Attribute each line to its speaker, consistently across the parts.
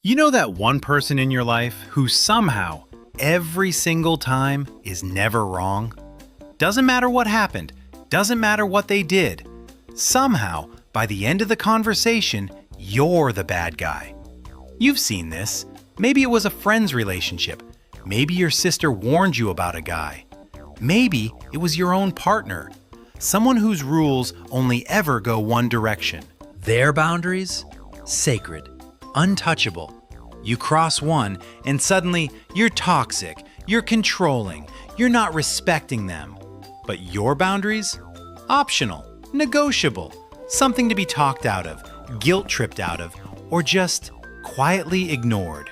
Speaker 1: You know that one person in your life who somehow, every single time, is never wrong? Doesn't matter what happened, doesn't matter what they did. Somehow, by the end of the conversation, you're the bad guy. You've seen this. Maybe it was a friend's relationship. Maybe your sister warned you about a guy. Maybe it was your own partner. Someone whose rules only ever go one direction. Their boundaries? Sacred. Untouchable. You cross one, and suddenly you're toxic, you're controlling, you're not respecting them. But your boundaries? Optional, negotiable, something to be talked out of, guilt-tripped out of, or just quietly ignored.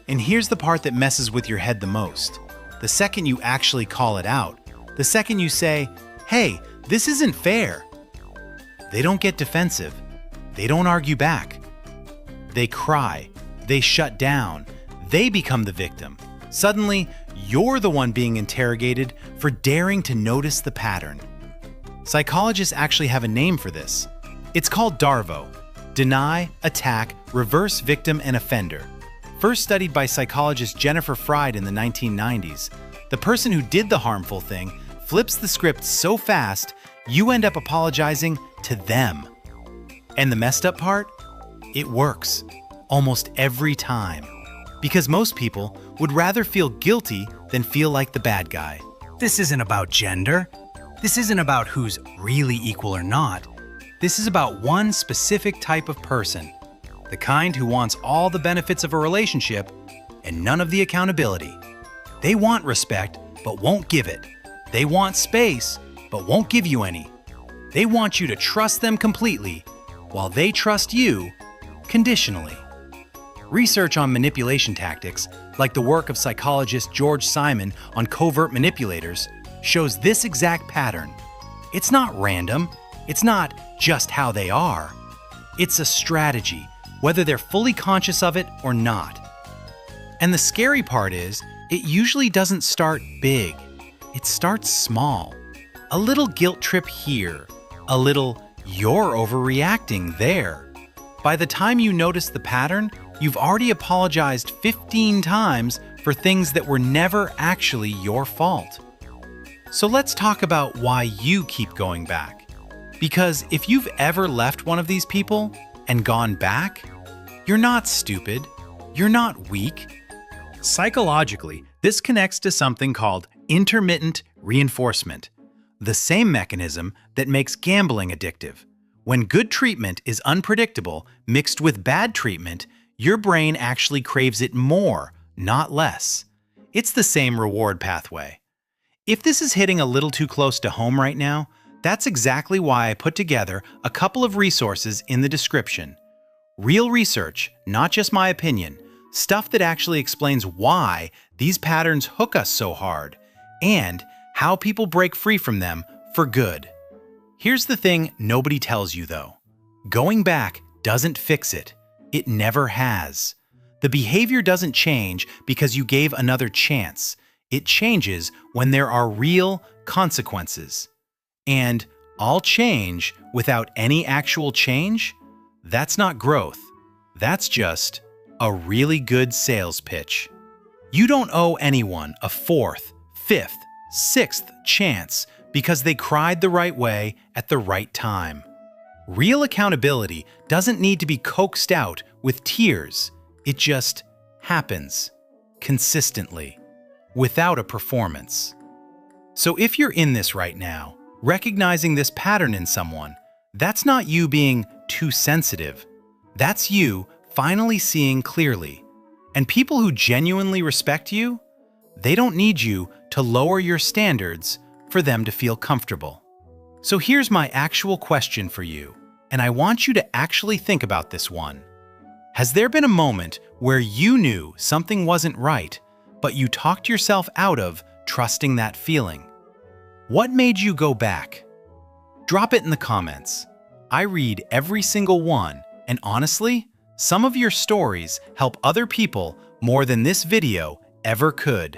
Speaker 1: And here's the part that messes with your head the most. The second you actually call it out, the second you say, "Hey, this isn't fair," they don't get defensive. They don't argue back. They cry. They shut down. They become the victim. Suddenly, you're the one being interrogated for daring to notice the pattern. Psychologists actually have a name for this. It's called DARVO, Deny, Attack, Reverse Victim and Offender. First studied by psychologist Jennifer Fried in the 1990s, the person who did the harmful thing flips the script so fast, you end up apologizing to them. And the messed up part? It works. Almost every time. Because most people would rather feel guilty than feel like the bad guy. This isn't about gender. This isn't about who's really equal or not. This is about one specific type of person. The kind who wants all the benefits of a relationship and none of the accountability. They want respect, but won't give it. They want space, but won't give you any. They want you to trust them completely, while they trust you conditionally. Research on manipulation tactics, like the work of psychologist George Simon on covert manipulators, shows this exact pattern. It's not random. It's not just how they are. It's a strategy, whether they're fully conscious of it or not. And the scary part is, it usually doesn't start big. It starts small. A little guilt trip here, a little "you're overreacting" there. By the time you notice the pattern, you've already apologized 15 times for things that were never actually your fault. So let's talk about why you keep going back. Because if you've ever left one of these people and gone back, you're not stupid, you're not weak. Psychologically, this connects to something called intermittent reinforcement, the same mechanism that makes gambling addictive. When good treatment is unpredictable mixed with bad treatment, your brain actually craves it more, not less. It's the same reward pathway. If this is hitting a little too close to home right now, that's exactly why I put together a couple of resources in the description. Real research, not just my opinion, stuff that actually explains why these patterns hook us so hard, and how people break free from them for good. Here's the thing nobody tells you though. Going back doesn't fix it. It never has. The behavior doesn't change because you gave another chance. It changes when there are real consequences. And all change without any actual change? That's not growth. That's just a really good sales pitch. You don't owe anyone a fourth, fifth, sixth chance because they cried the right way at the right time. Real accountability doesn't need to be coaxed out with tears. It just happens consistently, without a performance. So if you're in this right now, recognizing this pattern in someone, that's not you being too sensitive. That's you finally seeing clearly. And people who genuinely respect you, they don't need you to lower your standards for them to feel comfortable. So here's my actual question for you, and I want you to actually think about this one. Has there been a moment where you knew something wasn't right, but you talked yourself out of trusting that feeling? What made you go back? Drop it in the comments. I read every single one, and honestly, some of your stories help other people more than this video ever could.